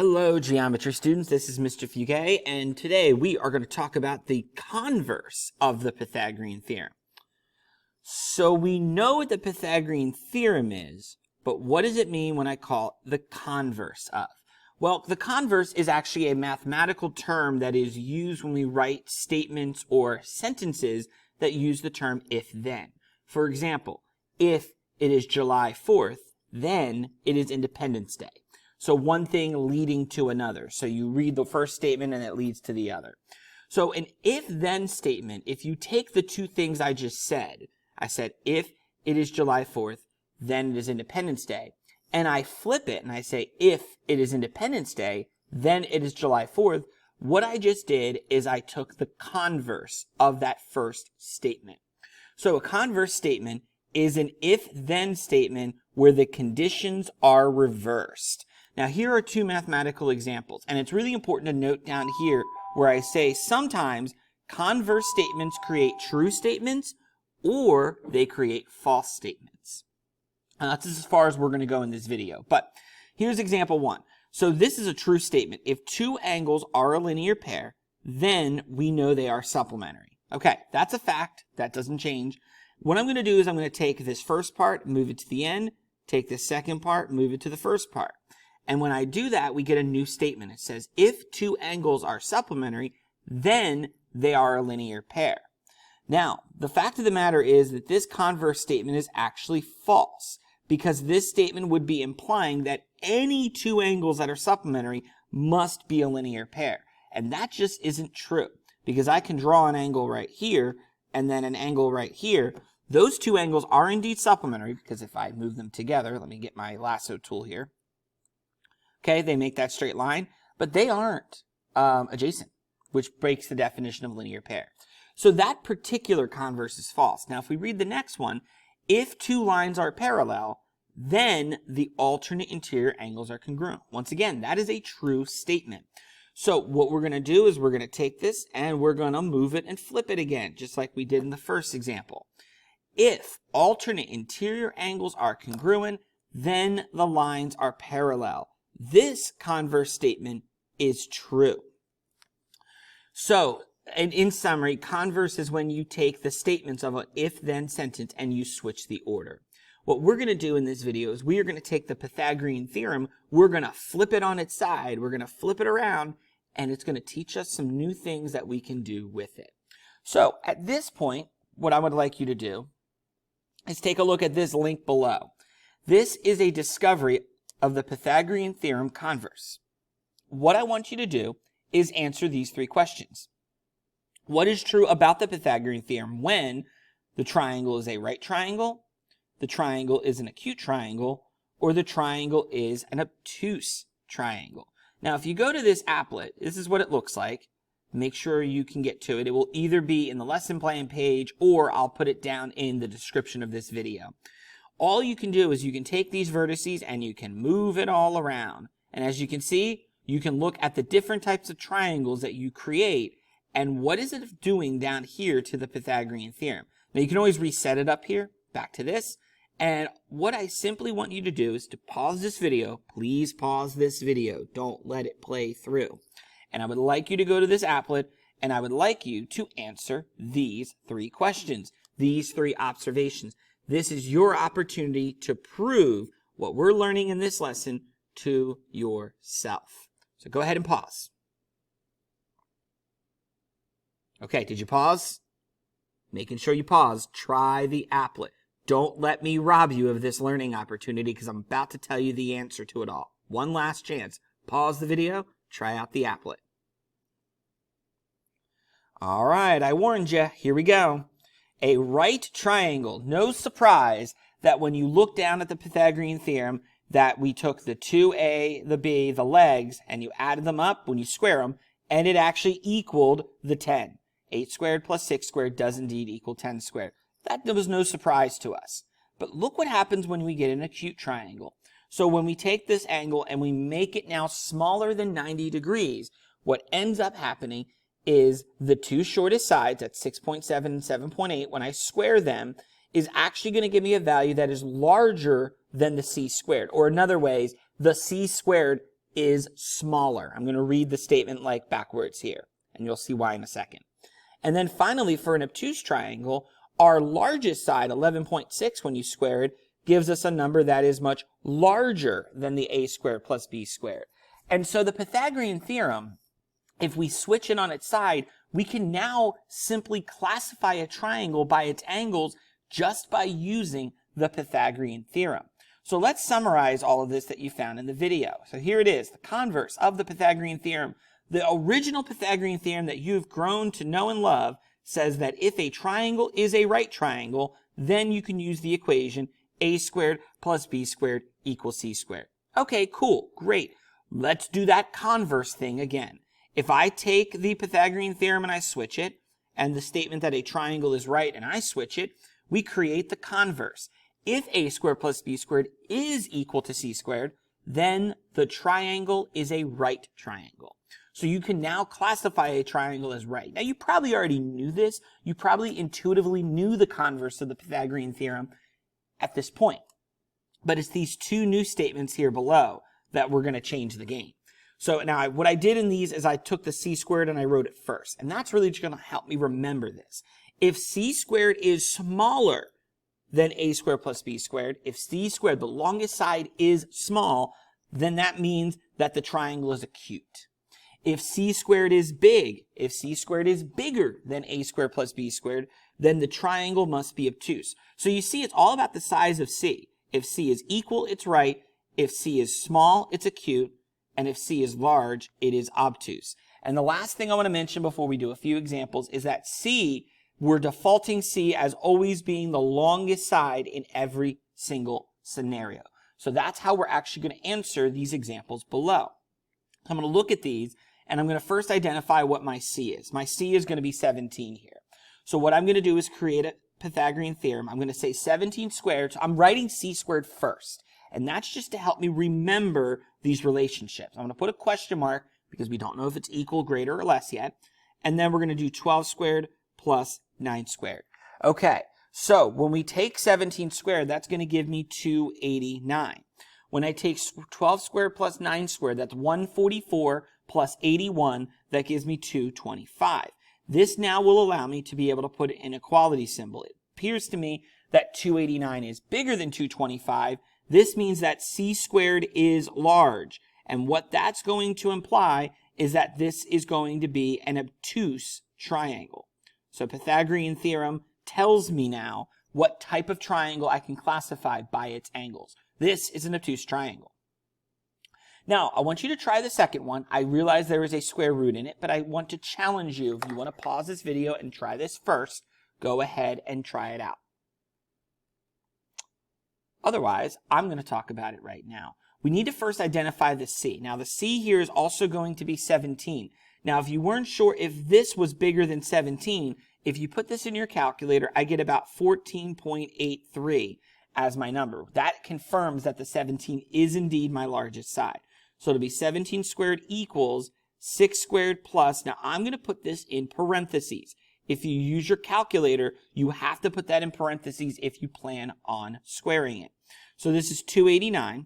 Hello, geometry students. This is Mr. Fugay, and today we are going to talk about the converse of the Pythagorean theorem. So we know what the Pythagorean theorem is, but what does it mean when I call it the converse of? Well, the converse is actually a mathematical term that is used when we write statements or sentences that use the term if-then. For example, if it is July 4th, then it is Independence Day. So one thing leading to another. So you read the first statement and it leads to the other. So an if-then statement, if you take the two things I just said, I said if it is July 4th, then it is Independence Day. And I flip it and I say if it is Independence Day, then it is July 4th. What I just did is I took the converse of that first statement. So a converse statement is an if-then statement where the conditions are reversed. Now, here are two mathematical examples, and it's really important to note down here where I say sometimes converse statements create true statements or they create false statements. That's as far as we're going to go in this video, but here's example one. So this is a true statement. If two angles are a linear pair, then we know they are supplementary. Okay, that's a fact. That doesn't change. What I'm going to do is I'm going to take this first part, move it to the end, take this second part, move it to the first part. And when I do that, we get a new statement. It says, if two angles are supplementary, then they are a linear pair. Now, the fact of the matter is that this converse statement is actually false, because this statement would be implying that any two angles that are supplementary must be a linear pair. And that just isn't true, because I can draw an angle right here and then an angle right here. Those two angles are indeed supplementary, because if I move them together, let me get my lasso tool here. Okay, they make that straight line, but they aren't adjacent, which breaks the definition of linear pair. So that particular converse is false. Now, if we read the next one, if two lines are parallel, then the alternate interior angles are congruent. Once again, that is a true statement. So what we're going to do is we're going to take this and we're going to move it and flip it again, just like we did in the first example. If alternate interior angles are congruent, then the lines are parallel. This converse statement is true. So, and in summary, converse is when you take the statements of an if-then sentence and you switch the order. What we're going to do in this video is we are going to take the Pythagorean theorem, we're going to flip it on its side, we're going to flip it around, and it's going to teach us some new things that we can do with it. So, at this point, what I would like you to do is take a look at this link below. This is a discovery of the Pythagorean theorem converse. What I want you to do is answer these three questions. What is true about the Pythagorean theorem when the triangle is a right triangle, the triangle is an acute triangle, or the triangle is an obtuse triangle? Now, if you go to this applet, this is what it looks like. Make sure you can get to it. It will either be in the lesson plan page or I'll put it down in the description of this video. All you can do is you can take these vertices and you can move it all around. And as you can see, you can look at the different types of triangles that you create and what is it doing down here to the Pythagorean theorem. Now you can always reset it up here, back to this. And what I simply want you to do is to pause this video. Please pause this video. Don't let it play through. And I would like you to go to this applet and I would like you to answer these three questions, these three observations. This is your opportunity to prove what we're learning in this lesson to yourself. So go ahead and pause. Okay, did you pause? Making sure you pause. Try the applet. Don't let me rob you of this learning opportunity because I'm about to tell you the answer to it all. One last chance. Pause the video. Try out the applet. All right, I warned you. Here we go. A right triangle. No surprise that when you look down at the Pythagorean theorem that we took the 2a, the b, the legs, and you added them up when you square them, and it actually equaled the 10. 8 squared plus 6 squared does indeed equal 10 squared. That was no surprise to us. But look what happens when we get an acute triangle. So when we take this angle and we make it now smaller than 90 degrees, what ends up happening is the two shortest sides, that's 6.7 and 7.8, when I square them, is actually going to give me a value that is larger than the c squared. Or in other ways, the c squared is smaller. I'm going to read the statement like backwards here, and you'll see why in a second. And then finally, for an obtuse triangle, our largest side, 11.6 when you square it, gives us a number that is much larger than the a squared plus b squared. And so the Pythagorean theorem, if we switch it on its side, we can now simply classify a triangle by its angles just by using the Pythagorean theorem. So let's summarize all of this that you found in the video. So here it is, the converse of the Pythagorean theorem. The original Pythagorean theorem that you've grown to know and love says that if a triangle is a right triangle, then you can use the equation a squared plus b squared equals c squared. Okay, cool, great. Let's do that converse thing again. If I take the Pythagorean theorem and I switch it, and the statement that a triangle is right and I switch it, we create the converse. If a squared plus b squared is equal to c squared, then the triangle is a right triangle. So you can now classify a triangle as right. Now you probably already knew this. You probably intuitively knew the converse of the Pythagorean theorem at this point. But it's these two new statements here below that we're going to change the game. So now what I did in these is I took the c squared and I wrote it first. And that's really just going to help me remember this. If c squared is smaller than a squared plus b squared, if c squared, the longest side, is small, then that means that the triangle is acute. If c squared is big, if c squared is bigger than a squared plus b squared, then the triangle must be obtuse. So you see, it's all about the size of c. If c is equal, it's right. If c is small, it's acute. And if c is large, it is obtuse. And the last thing I want to mention before we do a few examples is that c, we're defaulting c as always being the longest side in every single scenario. So that's how we're actually going to answer these examples below. I'm going to look at these, and I'm going to first identify what my c is. My c is going to be 17 here. So what I'm going to do is create a Pythagorean theorem. I'm going to say 17 squared. So I'm writing c squared first. And that's just to help me remember these relationships. I'm going to put a question mark because we don't know if it's equal, greater, or less yet. And then we're going to do 12 squared plus 9 squared. Okay, so when we take 17 squared, that's going to give me 289. When I take 12 squared plus 9 squared, that's 144 plus 81. That gives me 225. This now will allow me to be able to put an equality symbol. It appears to me that 289 is bigger than 225. This means that c squared is large. And what that's going to imply is that this is going to be an obtuse triangle. So Pythagorean theorem tells me now what type of triangle I can classify by its angles. This is an obtuse triangle. Now, I want you to try the second one. I realize there is a square root in it, but I want to challenge you. If you want to pause this video and try this first, go ahead and try it out. Otherwise, I'm going to talk about it right now. We need to first identify the c. Now, the c here is also going to be 17. Now, if you weren't sure if this was bigger than 17, if you put this in your calculator, I get about 14.83 as my number. That confirms that the 17 is indeed my largest side. So it'll be 17 squared equals 6 squared plus, now I'm going to put this in parentheses. If you use your calculator, you have to put that in parentheses if you plan on squaring it. So this is 289.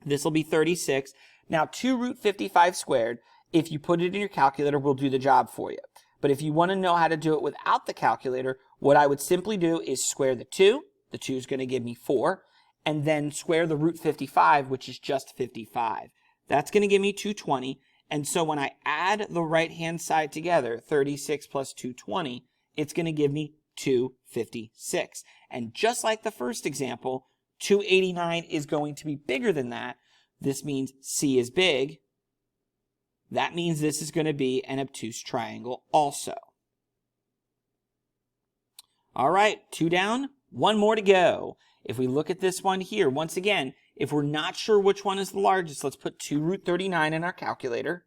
This will be 36. Now 2 root 55 squared, if you put it in your calculator, will do the job for you. But if you want to know how to do it without the calculator, what I would simply do is square the 2. The 2 is going to give me 4. And then square the root 55, which is just 55. That's going to give me 220. And so when I add the right-hand side together, 36 plus 220, it's going to give me 256. And just like the first example, 289 is going to be bigger than that. This means c is big. That means this is going to be an obtuse triangle also. All right, 2 down, 1 more to go. If we look at this one here, once again, if we're not sure which one is the largest, let's put 2 root 39 in our calculator.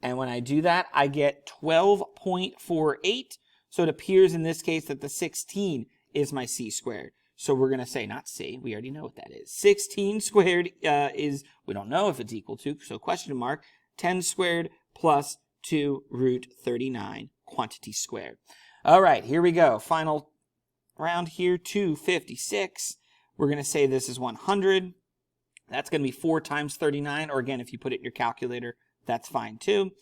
And when I do that, I get 12.48. So it appears in this case that the 16 is my c squared. So we're going to say, not c, we already know what that is. 16 squared is, we don't know if it's equal to, so question mark, 10 squared plus 2 root 39 quantity squared. All right, here we go. Final round here, 256. We're going to say this is 100. That's going to be 4 times 39, or again, if you put it in your calculator, that's fine too.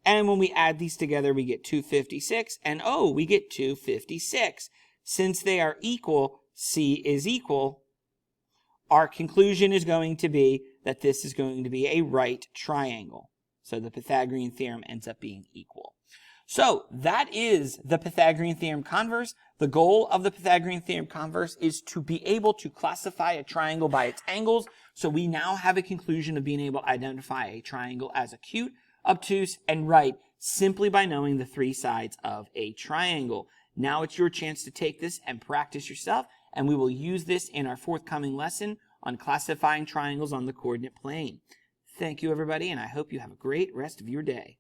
And when we add these together, we get 256, and oh, we get 256. Since they are equal, C is equal, our conclusion is going to be that this is going to be a right triangle. So the Pythagorean theorem ends up being equal. So that is the Pythagorean theorem converse. The goal of the Pythagorean theorem converse is to be able to classify a triangle by its angles. So we now have a conclusion of being able to identify a triangle as acute, obtuse, and right simply by knowing the 3 sides of a triangle. Now it's your chance to take this and practice yourself, and we will use this in our forthcoming lesson on classifying triangles on the coordinate plane. Thank you, everybody, and I hope you have a great rest of your day.